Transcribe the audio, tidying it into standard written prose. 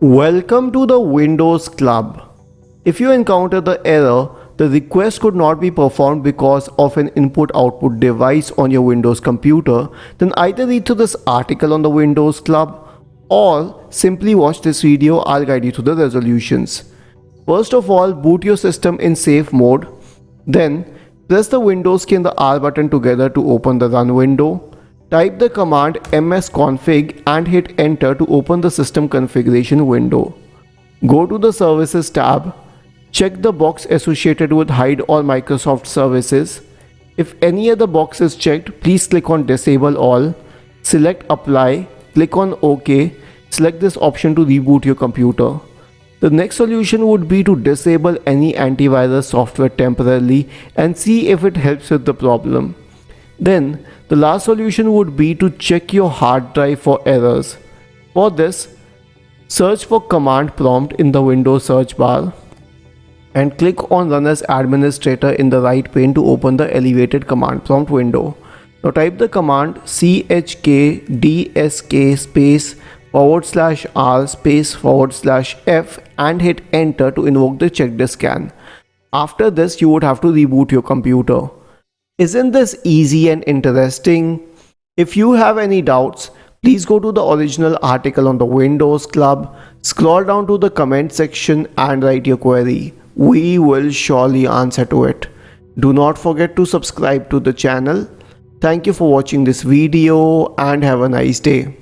Welcome to the Windows Club. If you encounter the error, the request could not be performed because of an input-output device on your Windows computer, then either read through this article on the Windows Club or simply watch this video. I'll guide you through the resolutions. First of all, boot your system in safe mode. Then, press the Windows key and the R button together to open the run window. Type the command msconfig and hit enter to open the system configuration window. Go to the services tab. Check the box associated with hide all Microsoft services. If any other box is checked, please click on disable all. Select apply, click on OK. Select this option to reboot your computer. The next solution would be to disable any antivirus software temporarily and see if it helps with the problem. Then, the last solution would be to check your hard drive for errors. For this, search for command prompt in the Windows search bar and click on Run as Administrator in the right pane to open the elevated command prompt window. Now type the command chkdsk space /r space /f and hit enter to invoke the checkdisk scan. After this, you would have to reboot your computer. Isn't this easy and interesting? If you have any doubts, please go to the original article on the Windows Club, scroll down to the comment section and write your query. We will surely answer to it. Do not forget to subscribe to the channel. Thank you for watching this video and have a nice day.